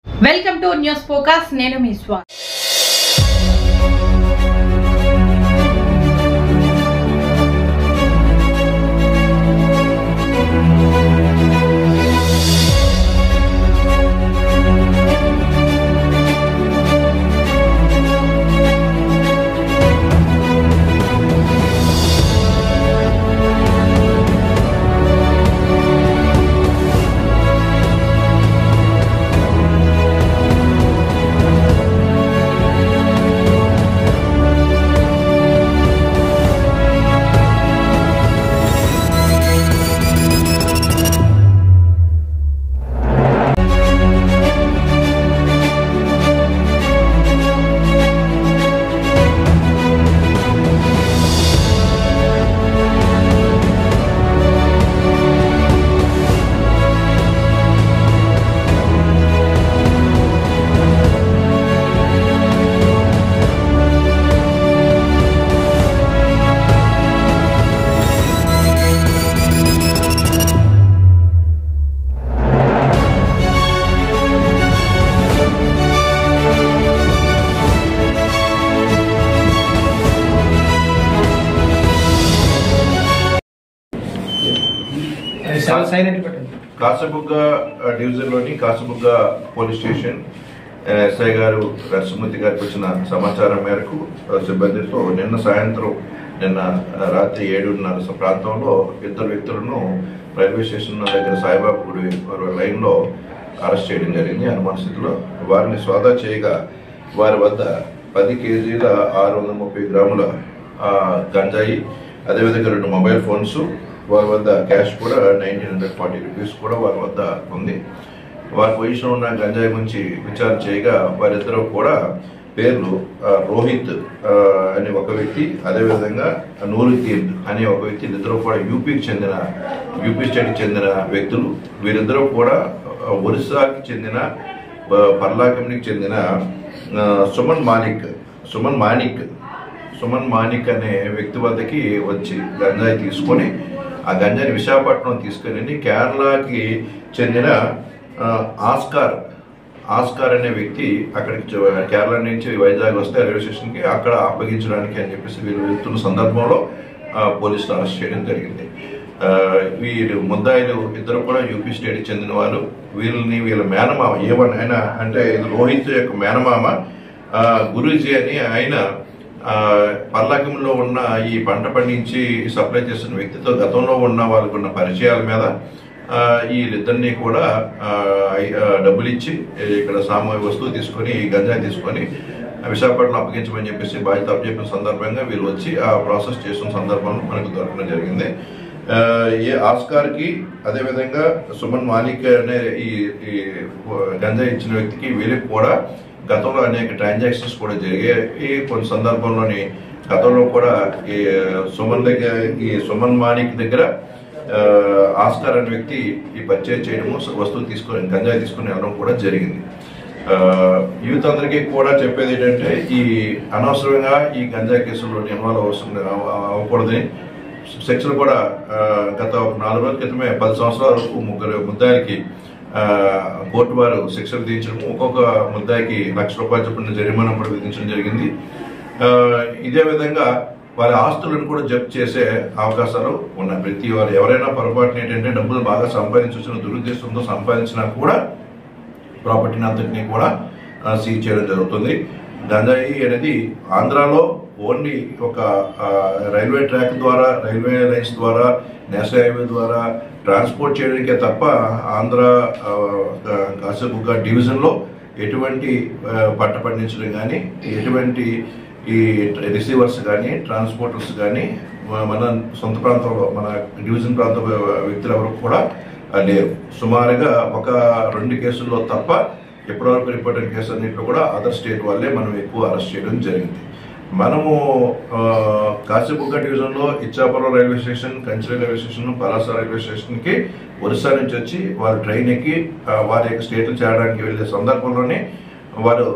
Welcome to news focus. నేను మీ స్వా. కాసబుగ్గ డివిజన్లోని కాసబుగ్గ పోలీస్ స్టేషన్ ఎస్ఐ గారు నరసింహమూర్తి గారికి వచ్చిన సమాచారం మేరకు సిబ్బందితో నిన్న రాత్రి 7:30 ప్రాంతంలో ఇద్దరు వ్యక్తులను రైల్వే స్టేషన్ దగ్గర సాయిబాబా గుడి లైన్లో అరెస్ట్ చేయడం జరిగింది. అనుమాన స్థితిలో వారిని సోదా చేయగా వారి వద్ద 10 కేజీల 630 గ్రాముల గంజాయి, అదేవిధంగా 2 మొబైల్ ఫోన్స్, వారి వద్ద క్యాష్ కూడా 1940 రూపీస్ కూడా వారి వద్ద ఉంది. వారి పొజిషన్ ఉన్న గంజాయి గురించి విచారణ చేయగా వారిద్దరూ కూడా పేర్లు రోహిత్ అనే ఒక వ్యక్తి, అదేవిధంగా నూరుద్దీన్ అనే ఒక వ్యక్తి, ఇద్దరు కూడా యూపీ స్టేట్కి చెందిన వ్యక్తులు. వీరిద్దరూ కూడా ఒరిస్సాకి చెందిన పర్లాకంకి చెందిన సుమన్ మానిక్ అనే వ్యక్తి వద్దకి వచ్చి గంజాయి తీసుకొని ఆ గంజాయిని విశాఖపట్నం తీసుకెళ్ళి కేరళకి చెందిన ఆస్కార్ అనే వ్యక్తి అక్కడికి కేరళ నుంచి వైజాగ్ వస్తే రైల్వే స్టేషన్కి అక్కడ అప్పగించడానికి అని చెప్పేసి వీళ్ళు వెళ్తున్న సందర్భంలో పోలీసులు అరెస్ట్ చేయడం జరిగింది. వీరు ముద్దాయిలు ఇద్దరు కూడా యూపీ స్టేట్కి చెందిన వారు. వీళ్ళ మేనమామ ఆయన అంటే రోహిత్ యొక్క మేనమామ గురూజీ అని ఆయన పర్లాకంలో ఉన్న ఈ పంట పండించి సప్లై చేస్తున్న వ్యక్తితో గతంలో ఉన్న వాళ్ళకున్న పరిచయాల మీద వీళ్ళిద్దరినీ కూడా డబ్బులు ఇచ్చి ఇక్కడ సామూహిక వస్తువు తీసుకొని గంజాయి తీసుకొని విశాఖపట్నం అప్పగించమని చెప్పేసి బాధ్యత అప్పచెప్పిన సందర్భంగా వీళ్ళు వచ్చి ఆ ప్రాసెస్ చేస్తున్న సందర్భంలో మనకు దొరకడం జరిగింది. ఆస్కార్కి అదేవిధంగా సుమన్ మాలిక్ అనే ఈ గంజాయి ఇచ్చిన వ్యక్తికి వీళ్ళకి కూడా గతంలో అనేక ట్రాన్సాక్షన్స్ కూడా జరిగాయి. కొన్ని సందర్భంలోని గతంలో కూడా ఈ సుమన్ మానిక్ దగ్గర ఆస్కార్ అనే వ్యక్తి ఈ పర్చేజ్ చేయడము, వస్తువులు తీసుకొని గంజాయి తీసుకుని వెళ్ళడం కూడా జరిగింది. యూత్ అందరికీ కూడా చెప్పేది ఏంటంటే ఈ అనవసరంగా ఈ గంజాయి కేసుల్లో ఇన్వాల్వ్ అవ్వకూడదని, శిక్షలు కూడా గత 4 రోజుల క్రితమే 10 సంవత్సరాల వరకు 3 ముద్దాయిలకి కోర్టు వారు శిక్షలు విధించడం, ఒక్కొక్క ముద్దాయికి ₹1,00,000 చొప్పున జరిమానా కూడా విధించడం జరిగింది. ఇదే విధంగా వారి ఆస్తులను కూడా జప్తు చేసే అవకాశాలు ఉన్నాయి. ప్రతి వారు ఎవరైనా పొరపాటున ఏంటంటే డబ్బులు బాగా సంపాదించిన దురుద్దేశంతో సంపాదించినా కూడా ప్రాపర్టీని అంతటినీ కూడా సీజ్ చేయడం జరుగుతుంది. గంజాయి అనేది ఆంధ్రాలో ఓన్లీ ఒక రైల్వే ట్రాక్ ద్వారా, రైల్వే లైన్స్ ద్వారా, నేషనల్ హైవే ద్వారా ట్రాన్స్పోర్ట్ చేయడానికే తప్ప ఆంధ్ర కాసబుగ్గ డివిజన్లో ఎటువంటి పంట పండించడం కానీ, ఎటువంటి ఈ రిసీవర్స్ కానీ, ట్రాన్స్పోర్టర్స్ కానీ మన సొంత ప్రాంతంలో మన డివిజన్ ప్రాంత వ్యక్తులు ఎవరు కూడా లేరు. సుమారుగా 1-2 కేసుల్లో తప్ప ఎప్పటివరకు రిపోర్ట్ అయిన కేసు అన్నింటిలో కూడా అదర్ స్టేట్ వాళ్ళే మనం ఎక్కువ అరెస్ట్ చేయడం జరిగింది. మనము కాశీబుగ్గ డివిజన్లో Ichchapuram railway station, Kanchi railway station, Palasa railway స్టేషన్కి ఒరిస్సా నుంచి వచ్చి వారు ట్రైన్ ఎక్కి వారి యొక్క స్టేట్లు చేరడానికి వెళ్ళే సందర్భంలోనే వారు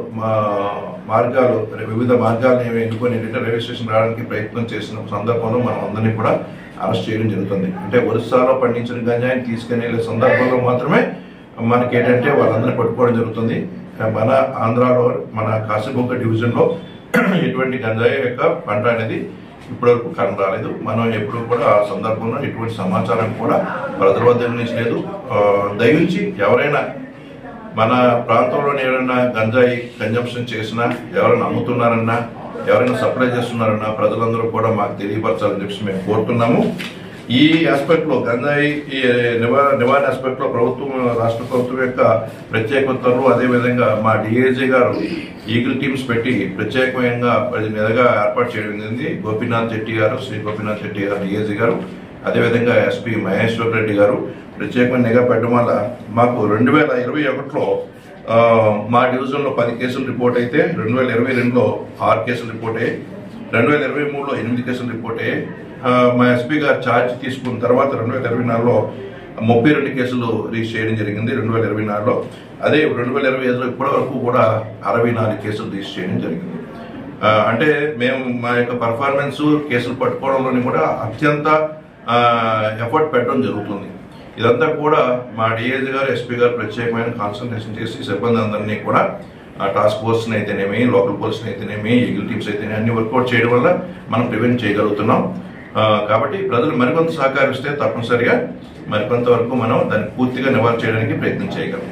వివిధ మార్గాలను ఎన్నుకొని రైల్వే స్టేషన్ రావడానికి ప్రయత్నం చేసిన సందర్భంలో మనం అందరినీ కూడా అరెస్ట్ చేయడం జరుగుతుంది. అంటే ఒరిస్సాలో పండించిన గంజాయిని తీసుకుని వెళ్ళే సందర్భంలో మాత్రమే మనకి ఏంటంటే వాళ్ళందరినీ పట్టుకోవడం జరుగుతుంది. మన ఆంధ్రాలో మన కాశీబుగ్గ డివిజన్లో ఎటువంటి గంజాయి యొక్క పంట అనేది ఇప్పటివరకు కనరాలేదు. మనం ఎప్పుడు కూడా ఆ సందర్భంలో ఎటువంటి సమాచారం కూడా ప్రజల వద్ద నుంచి లేదు. దయించి ఎవరైనా మన ప్రాంతంలో ఎవరైనా గంజాయి కన్జంప్షన్ చేసినా, ఎవరైనా అమ్ముతున్నారన్నా, ఎవరైనా సప్లై చేస్తున్నారన్నా ప్రజలందరూ కూడా మాకు తెలియపరచాలని చెప్పి మేము కోరుతున్నాము. ఈ ఆస్పెక్ట్ లో గంజాయి నివారణ ఆస్పెక్ట్ లో రాష్ట్ర ప్రభుత్వం యొక్క ప్రత్యేక ఉత్తర్వులు, అదేవిధంగా మా డిఐజీ గారు ఈగిల్ టీమ్స్ పెట్టి ప్రత్యేకంగా మీదగా ఏర్పాటు చేయడం జరిగింది. గోపీనాథ్ రెడ్డి గారు, శ్రీ గోపీనాథ్ రెడ్డి గారు డిఐజీ గారు, అదేవిధంగా ఎస్పీ మహేశ్వర్ రెడ్డి గారు ప్రత్యేకమైన నిఘా పెట్టడం వల్ల మాకు 2021లో మా డివిజన్లో 10 కేసులు రిపోర్ట్ అయితే 2022లో 6 కేసులు రిపోర్ట్ అయ్యాయి. 2023లో 8 కేసులు రిపోర్ట్ అయ్యాయి. మా ఎస్పీ గారు ఛార్జ్ తీసుకున్న తర్వాత 2024లో 32 కేసులు రిజిస్టర్ చేయడం జరిగింది 2024లో. అదే 2025లో ఇప్పటి వరకు కూడా 64 కేసులు రిజిస్టర్ చేయడం జరిగింది. అంటే మేము మా యొక్క పర్ఫార్మెన్స్ కేసులు పట్టుకోవడంలోని కూడా అత్యంత ఎఫర్ట్ పెట్టడం జరుగుతుంది. ఇదంతా కూడా మా డిఐజీ గారు, ఎస్పీ గారు ప్రత్యేకమైన కాన్సన్ట్రేషన్ చేసి సిబ్బంది అందరినీ కూడా టాస్క్ ఫోర్స్ని అయితేనేమి, లోకల్ పోలీస్ని అయితేనేమి, ఈగిల్ టీమ్స్ అయితేనేమి అన్ని వర్కౌట్ చేయడం వల్ల మనం ప్రివెంట్ చేయగలుగుతున్నాం. కాబట్టి ప్రజలు మరికొంత సహకరిస్తే తప్పనిసరిగా మరికొంత వరకు మనం దాన్ని పూర్తిగా నివారణ చేయడానికి ప్రయత్నం చేయగలం.